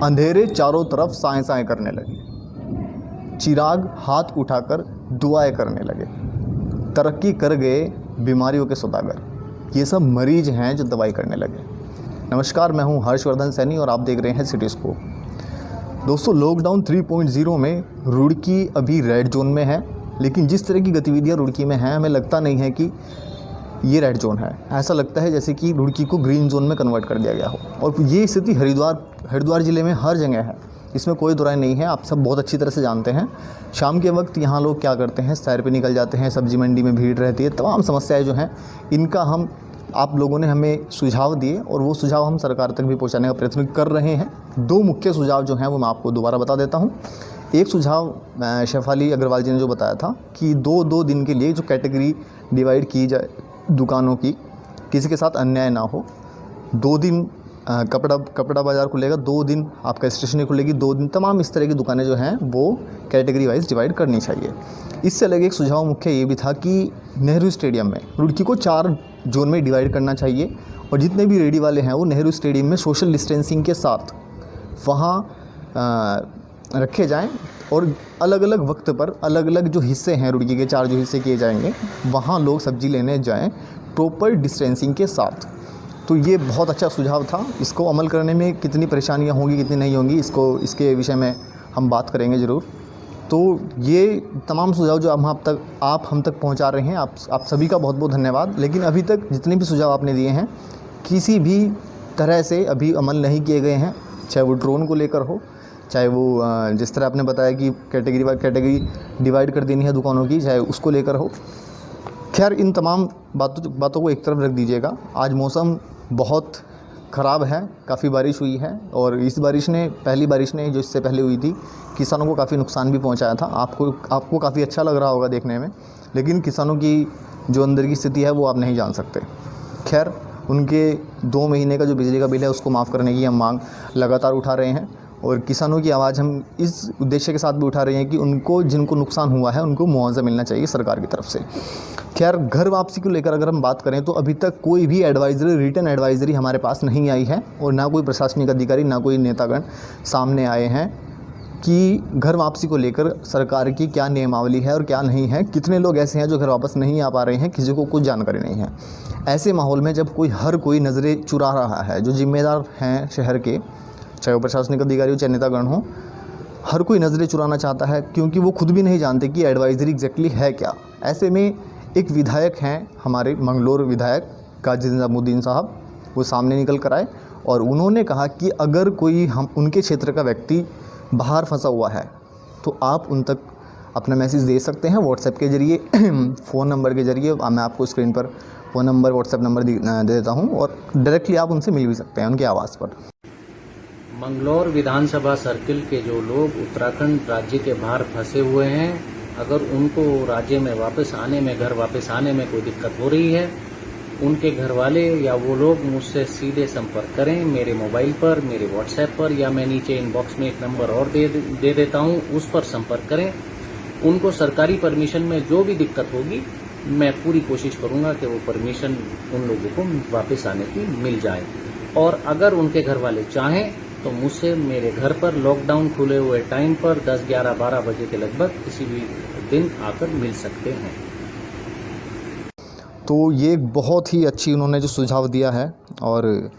अंधेरे चारों तरफ साएं साएं करने लगे, चिराग हाथ उठाकर दुआएं करने लगे, तरक्की कर गए बीमारियों के सौदागर, ये सब मरीज हैं जो दवाई करने लगे। नमस्कार, मैं हूं हर्षवर्धन सैनी और आप देख रहे हैं सिटी स्कोप। दोस्तों, लॉकडाउन 3.0 में रुड़की अभी रेड जोन में है, लेकिन जिस तरह की गतिविधियां रुड़की में हैं, हमें लगता नहीं है कि ये रेड जोन है। ऐसा लगता है जैसे कि रुड़की को ग्रीन जोन में कन्वर्ट कर दिया गया हो। और ये स्थिति हरिद्वार ज़िले में हर जगह है, इसमें कोई दुराई नहीं है। आप सब बहुत अच्छी तरह से जानते हैं शाम के वक्त यहाँ लोग क्या करते हैं, सैर पे निकल जाते हैं, सब्जी मंडी में भीड़ रहती है, तमाम समस्याएं जो हैं इनका आप लोगों ने हमें सुझाव दिए और वो सुझाव हम सरकार तक भी पहुँचाने का प्रयत्न कर रहे हैं। दो मुख्य सुझाव जो हैं वो मैं आपको दोबारा बता देता हूँ। एक सुझाव शेफाली अग्रवाल जी ने जो बताया था कि दो दिन के लिए जो कैटेगरी डिवाइड की जाए दुकानों की, किसी के साथ अन्याय ना हो। 2 दिन कपड़ा बाज़ार खुलेगा, 2 दिन आपका स्टेशनरी खुलेगी, 2 दिन तमाम इस तरह की दुकानें जो हैं वो कैटेगरी वाइज डिवाइड करनी चाहिए। इससे अलग एक सुझाव मुख्य ये भी था कि नेहरू स्टेडियम में रुड़की को 4 जोन में डिवाइड करना चाहिए और जितने भी रेडी वाले हैं वो नेहरू स्टेडियम में सोशल डिस्टेंसिंग के साथ वहाँ रखे जाएं और अलग अलग वक्त पर अलग अलग जो हिस्से हैं रुड़की के 4 जो हिस्से किए जाएंगे वहाँ लोग सब्ज़ी लेने जाएं प्रॉपर डिस्टेंसिंग के साथ। तो ये बहुत अच्छा सुझाव था। इसको अमल करने में कितनी परेशानियाँ होंगी, कितनी नहीं होंगी, इसके विषय में हम बात करेंगे ज़रूर। तो ये तमाम सुझाव जो आप हम तक पहुंचा रहे हैं, आप सभी का बहुत बहुत धन्यवाद। लेकिन अभी तक जितने भी सुझाव आपने दिए हैं किसी भी तरह से अभी अमल नहीं किए गए हैं, चाहे वो ड्रोन को लेकर हो, चाहे वो जिस तरह आपने बताया कि कैटेगरी डिवाइड कर देनी है दुकानों की, चाहे उसको लेकर हो। खैर, इन तमाम बातों को एक तरफ रख दीजिएगा। आज मौसम बहुत ख़राब है, काफ़ी बारिश हुई है और इस पहली बारिश ने जो इससे पहले हुई थी किसानों को काफ़ी नुकसान भी पहुंचाया था। आपको काफ़ी अच्छा लग रहा होगा देखने में, लेकिन किसानों की जो अंदर की स्थिति है वो आप नहीं जान सकते। खैर, उनके 2 महीने का जो बिजली का बिल है उसको माफ़ करने की हम मांग लगातार उठा रहे हैं और किसानों की आवाज़ हम इस उद्देश्य के साथ भी उठा रहे हैं कि जिनको नुकसान हुआ है उनको मुआवजा मिलना चाहिए सरकार की तरफ से। खैर, घर वापसी को लेकर अगर हम बात करें तो अभी तक कोई भी रिटन एडवाइज़री हमारे पास नहीं आई है और ना कोई प्रशासनिक अधिकारी, ना कोई नेतागण सामने आए हैं कि घर वापसी को लेकर सरकार की क्या नियमावली है और क्या नहीं है। कितने लोग ऐसे हैं जो घर वापस नहीं आ पा रहे हैं, किसी को कुछ जानकारी नहीं है। ऐसे माहौल में जब हर कोई नज़रें चुरा रहा है, जो जिम्मेदार हैं शहर के, चाहे वो प्रशासनिक अधिकारी हो चाहे नेतागण हो, हर कोई नज़रें चुराना चाहता है क्योंकि वो खुद भी नहीं जानते कि एडवाइज़री एग्जैक्टली है क्या। ऐसे में एक विधायक हैं हमारे मंगलोर विधायक काजी निज़ामुद्दीन साहब, वो सामने निकल कर आए और उन्होंने कहा कि अगर कोई उनके क्षेत्र का व्यक्ति बाहर फंसा हुआ है तो आप उन तक अपना मैसेज दे सकते हैं व्हाट्सएप के ज़रिए, फ़ोन नंबर के ज़रिए। मैं आपको स्क्रीन पर फ़ोन नंबर, व्हाट्सएप नंबर दे देता हूँ और डायरेक्टली आप उनसे मिल भी सकते हैं उनकी आवाज़ पर। मंगलौर विधानसभा सर्किल के जो लोग उत्तराखंड राज्य के बाहर फंसे हुए हैं, अगर उनको राज्य में घर वापस आने में कोई दिक्कत हो रही है, उनके घर वाले या वो लोग मुझसे सीधे संपर्क करें मेरे मोबाइल पर, मेरे व्हाट्सएप पर, या मैं नीचे इनबॉक्स में एक नंबर और दे देता हूँ, उस पर संपर्क करें। उनको सरकारी परमिशन में जो भी दिक्कत होगी मैं पूरी कोशिश करूँगा कि वो परमिशन उन लोगों को वापस आने की मिल जाए। और अगर उनके घर वाले चाहें तो मुझसे मेरे घर पर लॉकडाउन खुले हुए टाइम पर 10, 11, 12 बजे के लगभग किसी भी दिन आकर मिल सकते हैं। तो ये बहुत ही अच्छी उन्होंने जो सुझाव दिया है और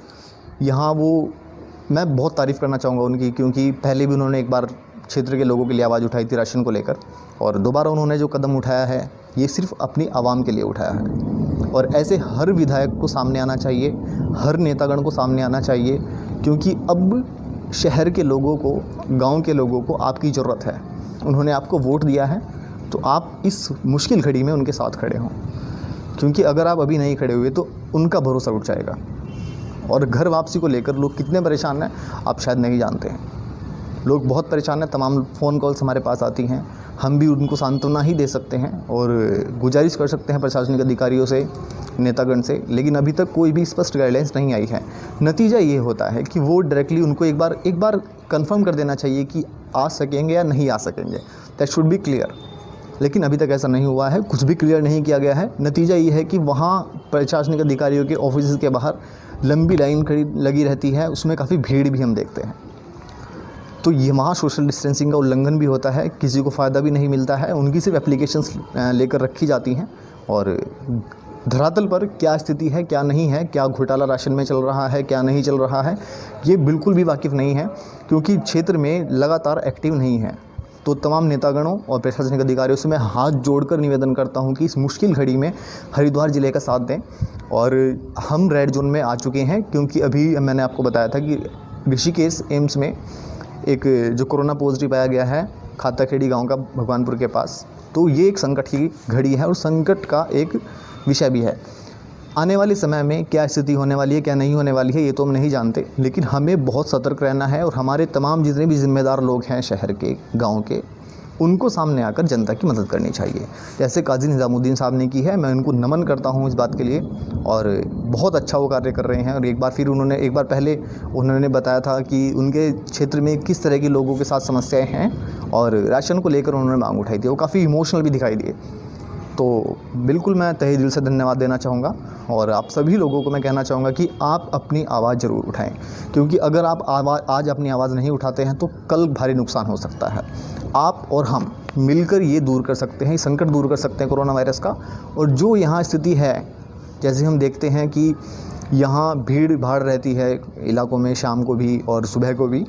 यहाँ मैं बहुत तारीफ़ करना चाहूँगा उनकी, क्योंकि पहले भी उन्होंने एक बार क्षेत्र के लोगों के लिए आवाज़ उठाई थी राशन को लेकर, और दोबारा उन्होंने जो कदम उठाया है ये सिर्फ अपनी आवाम के लिए उठाया है। और ऐसे हर विधायक को सामने आना चाहिए, हर नेतागण को सामने आना चाहिए, क्योंकि अब शहर के लोगों को, गांव के लोगों को आपकी ज़रूरत है। उन्होंने आपको वोट दिया है तो आप इस मुश्किल घड़ी में उनके साथ खड़े हों, क्योंकि अगर आप अभी नहीं खड़े हुए तो उनका भरोसा उठ जाएगा। और घर वापसी को लेकर लोग कितने परेशान हैं आप शायद नहीं जानते हैं। लोग बहुत परेशान हैं, तमाम फ़ोन कॉल्स हमारे पास आती हैं, हम भी उनको सांत्वना ही दे सकते हैं और गुजारिश कर सकते हैं प्रशासनिक अधिकारियों से, नेतागण से, लेकिन अभी तक कोई भी स्पष्ट गाइडलाइंस नहीं आई है। नतीजा ये होता है कि वो डायरेक्टली उनको एक बार कंफर्म कर देना चाहिए कि आ सकेंगे या नहीं आ सकेंगे, दैट शुड बी क्लियर। लेकिन अभी तक ऐसा नहीं हुआ है, कुछ भी क्लियर नहीं किया गया है। नतीजा ये है कि वहाँ प्रशासनिक अधिकारियों के ऑफिस के बाहर लंबी लाइन खड़ी लगी रहती है, उसमें काफ़ी भीड़ भी हम देखते हैं। तो ये वहाँ सोशल डिस्टेंसिंग का उल्लंघन भी होता है, किसी को फ़ायदा भी नहीं मिलता है, उनकी सिर्फ एप्लीकेशंस लेकर रखी जाती हैं और धरातल पर क्या स्थिति है, क्या नहीं है, क्या घोटाला राशन में चल रहा है, क्या नहीं चल रहा है, ये बिल्कुल भी वाकिफ़ नहीं है, क्योंकि क्षेत्र में लगातार एक्टिव नहीं है। तो तमाम नेतागणों और प्रशासनिक अधिकारियों से मैं हाथ जोड़कर निवेदन करता हूं कि इस मुश्किल घड़ी में हरिद्वार ज़िले का साथ दें। और हम रेड जोन में आ चुके हैं, क्योंकि अभी मैंने आपको बताया था कि ऋषिकेश एम्स में एक जो कोरोना पॉजिटिव पाया गया है खाताखेड़ी गांव का भगवानपुर के पास, तो ये एक संकट की घड़ी है और संकट का एक विषय भी है। आने वाले समय में क्या स्थिति होने वाली है, क्या नहीं होने वाली है, ये तो हम नहीं जानते, लेकिन हमें बहुत सतर्क रहना है और हमारे तमाम जितने भी जिम्मेदार लोग हैं शहर के, गांव के, उनको सामने आकर जनता की मदद करनी चाहिए, जैसे काजी निज़ामुद्दीन साहब ने की है। मैं उनको नमन करता हूं इस बात के लिए और बहुत अच्छा वो कार्य कर रहे हैं। और एक बार पहले उन्होंने बताया था कि उनके क्षेत्र में किस तरह के लोगों के साथ समस्याएँ हैं और राशन को लेकर उन्होंने मांग उठाई थी। वो काफ़ी इमोशनल भी दिखाई दिए। तो बिल्कुल मैं तहे दिल से धन्यवाद देना चाहूँगा और आप सभी लोगों को मैं कहना चाहूँगा कि आप अपनी आवाज़ ज़रूर उठाएं, क्योंकि अगर आप आज अपनी आवाज़ नहीं उठाते हैं तो कल भारी नुकसान हो सकता है। आप और हम मिलकर ये दूर कर सकते हैं, संकट दूर कर सकते हैं कोरोना वायरस का। और जो यहाँ स्थिति है, जैसे हम देखते हैं कि यहाँ भीड़ भाड़ रहती है इलाकों में शाम को भी और सुबह को भी,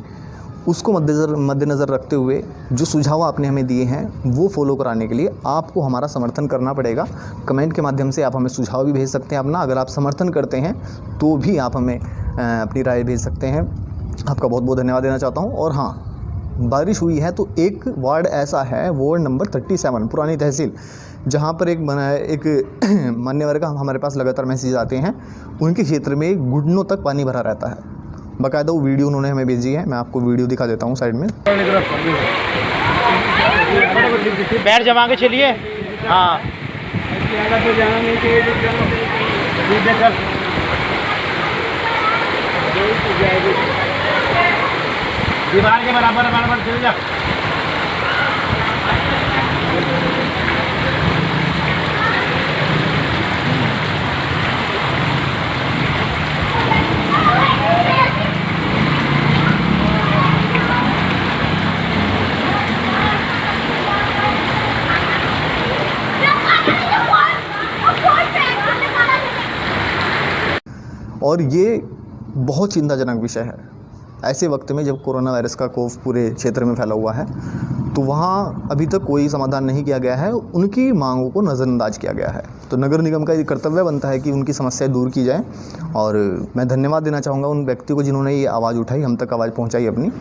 उसको मद्देनज़र रखते हुए जो सुझाव आपने हमें दिए हैं वो फॉलो कराने के लिए आपको हमारा समर्थन करना पड़ेगा। कमेंट के माध्यम से आप हमें सुझाव भी भेज सकते हैं अपना। अगर आप समर्थन करते हैं तो भी आप हमें अपनी राय भेज सकते हैं। आपका बहुत बहुत धन्यवाद देना चाहता हूँ। और हाँ, बारिश हुई है तो एक वार्ड ऐसा है, वार्ड नंबर 37 पुरानी तहसील, जहाँ पर एक मान्यवर का हमारे पास लगातार मैसेज आते हैं, उनके क्षेत्र में घुटनों तक पानी भरा रहता है। बाकायदा वो वीडियो उन्होंने हमें भेजी है, मैं आपको वीडियो दिखा देता हूँ साइड में। बैठ जमा के चलिए। हाँ दीवार के बराबर चल जा। और ये बहुत चिंताजनक विषय है ऐसे वक्त में जब कोरोना वायरस का खौफ पूरे क्षेत्र में फैला हुआ है। तो वहाँ अभी तक कोई समाधान नहीं किया गया है, उनकी मांगों को नज़रअंदाज किया गया है। तो नगर निगम का ये कर्तव्य बनता है कि उनकी समस्याएं दूर की जाए। और मैं धन्यवाद देना चाहूँगा उन व्यक्तियों को जिन्होंने ये आवाज़ उठाई, हम तक आवाज़ पहुँचाई अपनी।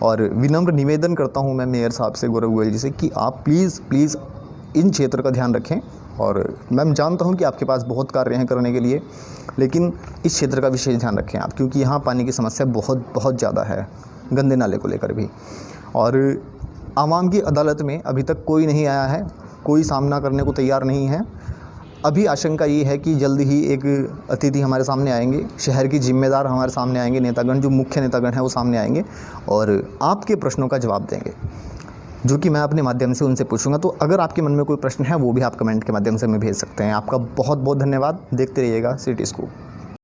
और विनम्र निवेदन करता हूँ मैं मेयर साहब से, गौरव गोयल जी से, कि आप प्लीज़ इन क्षेत्र का ध्यान रखें। और मैं जानता हूं कि आपके पास बहुत कार्य हैं करने के लिए, लेकिन इस क्षेत्र का विशेष ध्यान रखें आप, क्योंकि यहाँ पानी की समस्या बहुत ज़्यादा है, गंदे नाले को लेकर भी। और आवाम की अदालत में अभी तक कोई नहीं आया है, कोई सामना करने को तैयार नहीं है। अभी आशंका ये है कि जल्द ही एक अतिथि हमारे सामने आएंगे, शहर की जिम्मेदार हमारे सामने आएंगे, नेतागण जो मुख्य नेतागण हैं वो सामने आएंगे और आपके प्रश्नों का जवाब देंगे, जो कि मैं अपने माध्यम से उनसे पूछूंगा। तो अगर आपके मन में कोई प्रश्न है वो भी आप कमेंट के माध्यम से हमें भेज सकते हैं। आपका बहुत बहुत धन्यवाद। देखते रहिएगा सिटी स्कूप।